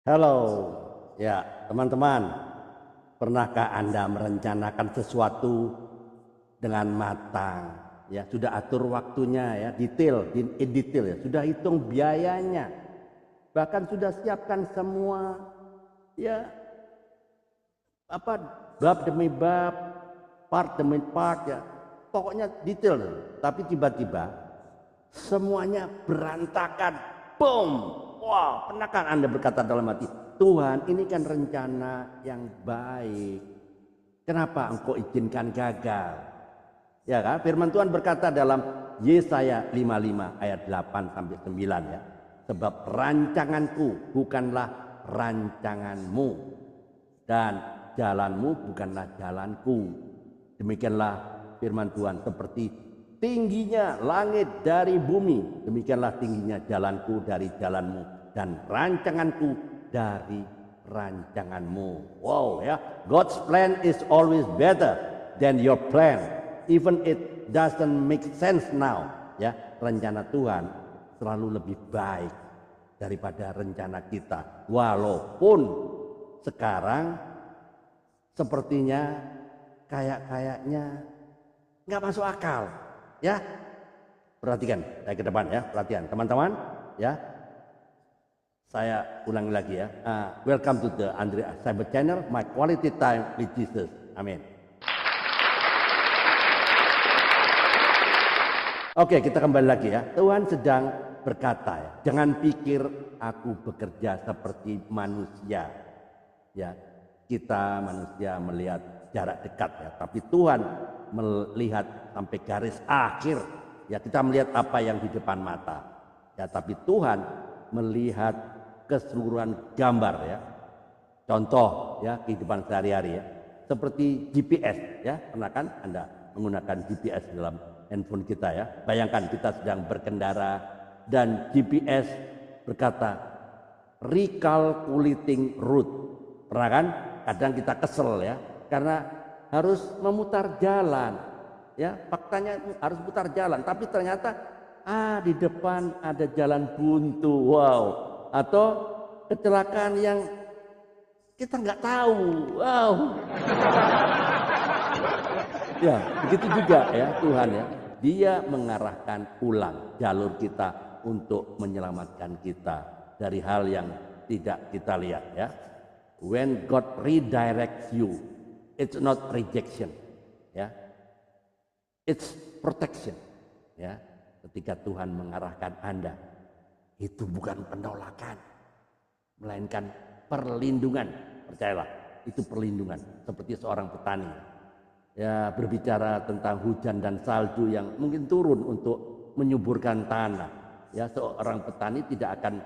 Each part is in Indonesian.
Halo, ya teman-teman, pernahkah Anda merencanakan sesuatu dengan matang? Ya, sudah atur waktunya ya, detail, in detail ya, sudah hitung biayanya, bahkan sudah siapkan semua ya apa bab demi bab, part demi part ya, pokoknya detail. Tapi tiba-tiba semuanya berantakan, boom. Wah, pernahkah Anda berkata dalam hati, Tuhan, ini kan rencana yang baik, kenapa Engkau izinkan gagal? Ya kan? Firman Tuhan berkata dalam Yesaya 55 ayat 8 sampai 9 ya. Sebab rancanganku bukanlah rancanganmu dan jalanmu bukanlah jalanku. Demikianlah firman Tuhan, seperti tingginya langit dari bumi, demikianlah tingginya jalanku dari jalanmu dan rancanganku dari rancanganmu. Wow ya, God's plan is always better than your plan, even it doesn't make sense now. Ya, rencana Tuhan selalu lebih baik daripada rencana kita, walaupun sekarang sepertinya kayaknya nggak masuk akal. Ya, perhatikan saya ke depan ya, perhatian teman-teman ya. Saya ulangi lagi ya. Welcome to the Andre Cyber Channel, my quality time with Jesus. Amin. Oke, kita kembali lagi ya. Tuhan sedang berkata ya, jangan pikir aku bekerja seperti manusia. Ya, kita manusia melihat jarak dekat ya, tapi Tuhan melihat sampai garis akhir. Ya, kita melihat apa yang di depan mata. Ya, tapi Tuhan melihat keseluruhan gambar ya. Contoh ya, kehidupan sehari-hari ya. Seperti GPS ya, pernah kan Anda menggunakan GPS dalam handphone kita ya. Bayangkan kita sedang berkendara dan GPS berkata recalculating route. Pernah kan? Kadang kita kesel ya, karena harus memutar jalan. Ya, faktanya harus putar jalan, tapi ternyata di depan ada jalan buntu. Wow. Atau kecelakaan yang kita nggak tahu. Wow. Ya, begitu juga ya Tuhan ya. Dia mengarahkan ulang jalur kita untuk menyelamatkan kita dari hal yang tidak kita lihat ya. When God redirects you, it's not rejection, ya, it's protection, ya. Ketika Tuhan mengarahkan Anda, itu bukan penolakan, melainkan perlindungan. Percayalah, itu perlindungan. Seperti seorang petani, ya, berbicara tentang hujan dan salju yang mungkin turun untuk menyuburkan tanah. Ya, seorang petani tidak akan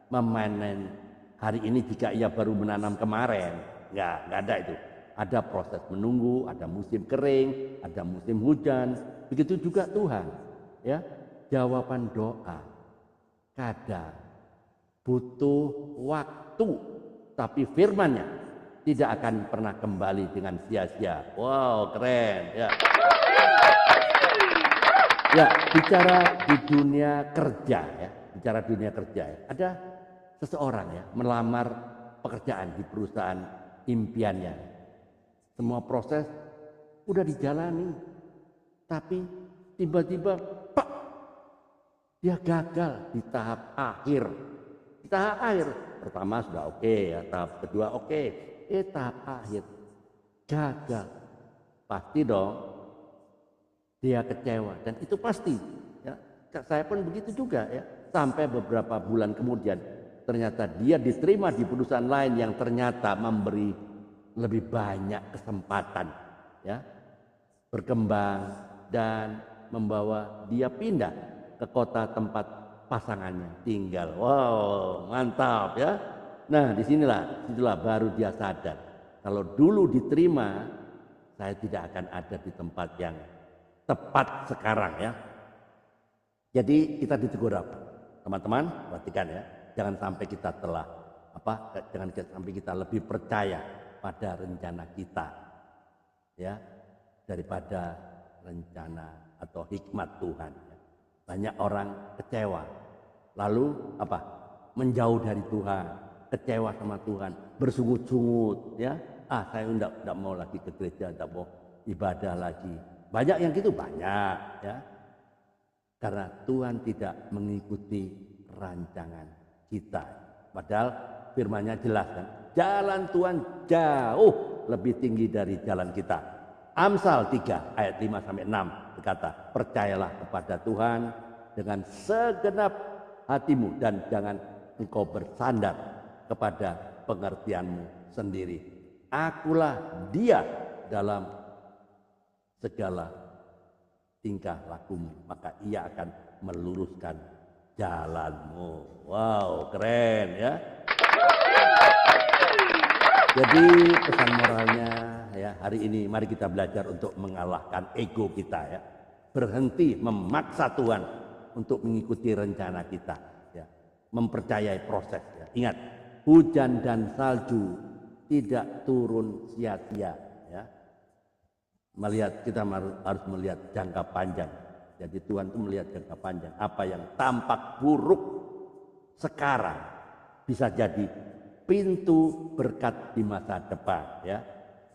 memanen hari ini jika ia baru menanam kemarin. Nggak ada itu. Ada proses menunggu, ada musim kering, ada musim hujan. Begitu juga Tuhan. Ya, jawaban doa kadang butuh waktu, tapi firman-Nya tidak akan pernah kembali dengan sia-sia. Wow, keren ya. Ya, bicara di dunia kerja ya, bicara dunia kerja ya. Ada seseorang ya melamar pekerjaan di perusahaan impiannya. Semua proses udah dijalani, tapi tiba-tiba pak, dia gagal di tahap akhir. Di tahap akhir pertama sudah oke ya, tahap kedua oke, tahap akhir gagal. Pasti dong dia kecewa, dan itu pasti ya. Saya pun begitu juga ya, sampai beberapa bulan kemudian ternyata dia diterima di perusahaan lain yang ternyata memberi lebih banyak kesempatan ya, berkembang dan membawa dia pindah ke kota tempat pasangannya tinggal. Wow, mantap ya. Nah, disinilah baru dia sadar kalau dulu diterima, saya tidak akan ada di tempat yang tepat sekarang ya. Jadi kita ditegur apa? Teman-teman, perhatikan ya. Jangan sampai kita jangan sampai kita lebih percaya pada rencana kita ya, daripada rencana atau hikmat Tuhan. Banyak orang kecewa, lalu menjauh dari Tuhan, kecewa sama Tuhan, bersungut-sungut, ya. Saya enggak mau lagi ke gereja, enggak mau ibadah lagi. Banyak yang gitu, banyak, ya. Karena Tuhan tidak mengikuti rancangan kita. Padahal firman-Nya jelas kan, jalan Tuhan jauh lebih tinggi dari jalan kita. Amsal 3 ayat 5 sampai 6 berkata, percayalah kepada Tuhan dengan segenap hatimu dan jangan engkau bersandar kepada pengertianmu sendiri. Akulah Dia dalam segala tingkah lakumu, maka Ia akan meluruskan jalanmu. Wow, keren ya. Jadi pesan moralnya ya, hari ini mari kita belajar untuk mengalahkan ego kita ya. Berhenti memaksa Tuhan untuk mengikuti rencana kita ya. Mempercayai proses ya. Ingat, hujan dan salju tidak turun sia-sia ya. Kita harus melihat jangka panjang. Jadi Tuhan itu melihat jangka panjang. Apa yang tampak buruk sekarang bisa jadi pintu berkat di masa depan ya.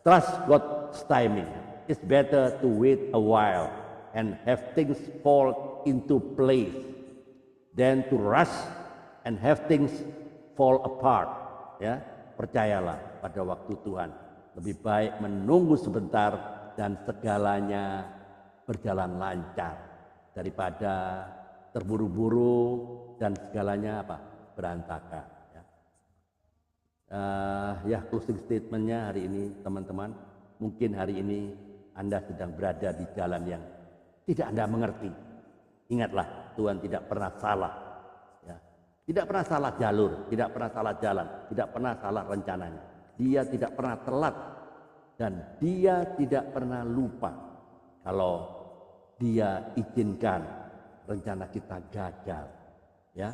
Trust God's timing. It's better to wait a while and have things fall into place than to rush and have things fall apart ya. Percayalah pada waktu Tuhan. Lebih baik menunggu sebentar dan segalanya berjalan lancar daripada terburu-buru dan segalanya berantakan ya. Ya, closing statementnya hari ini teman-teman, mungkin hari ini Anda sedang berada di jalan yang tidak Anda mengerti. Ingatlah, Tuhan tidak pernah salah ya. Tidak pernah salah jalur, tidak pernah salah jalan, tidak pernah salah rencananya. Dia tidak pernah telat dan Dia tidak pernah lupa kalau Dia izinkan rencana kita gagal ya.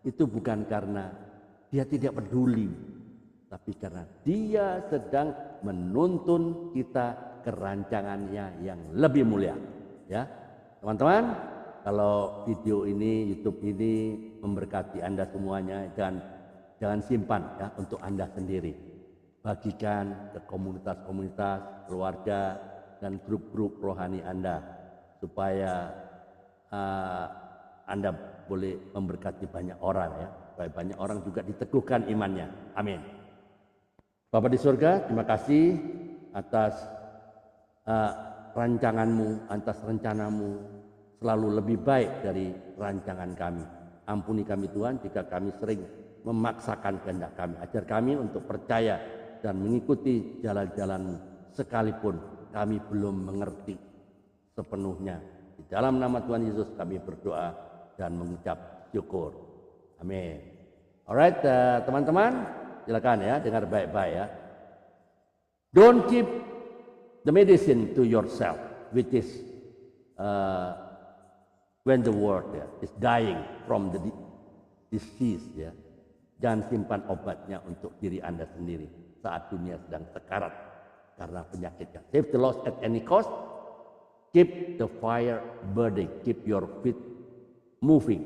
Itu bukan karena Dia tidak peduli, tapi karena Dia sedang menuntun kita ke rancangannya yang lebih mulia ya. Teman-teman, kalau video ini, YouTube ini memberkati Anda semuanya, jangan simpan ya untuk Anda sendiri. Bagikan ke komunitas-komunitas, keluarga dan grup-grup rohani Anda supaya Anda boleh memberkati banyak orang ya, supaya banyak orang juga diteguhkan imannya. Amin. Bapa di surga, terima kasih atas rancanganmu, atas rencanamu selalu lebih baik dari rancangan kami. Ampuni kami Tuhan jika kami sering memaksakan kehendak kami. Ajar kami untuk percaya dan mengikuti jalan-jalan-Mu sekalipun kami belum mengerti sepenuhnya. Di dalam nama Tuhan Yesus kami berdoa dan mengucap syukur. Amin. Alright, teman-teman, silakan ya, dengar baik-baik ya. Don't keep the medicine to yourself, which is when the world is dying from the disease ya. Jangan simpan obatnya untuk diri Anda sendiri saat dunia sedang sekarat karena penyakitnya. Save the lost at any cost. Keep the fire burning. Keep your feet moving.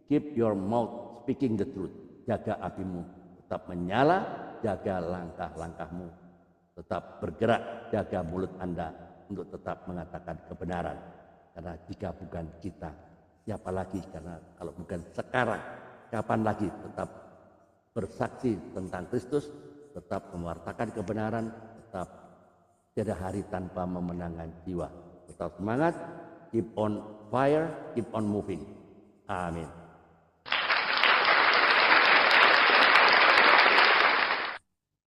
Keep your mouth speaking the truth. Jaga apimu tetap menyala. Jaga langkah-langkahmu tetap bergerak. Jaga mulut Anda untuk tetap mengatakan kebenaran. Karena jika bukan kita, siapa lagi? Karena kalau bukan sekarang, kapan lagi tetap bersaksi tentang Kristus, tetap mewartakan kebenaran, tetap tiada hari tanpa memenangkan jiwa. Tetap semangat, keep on fire, keep on moving. Amin.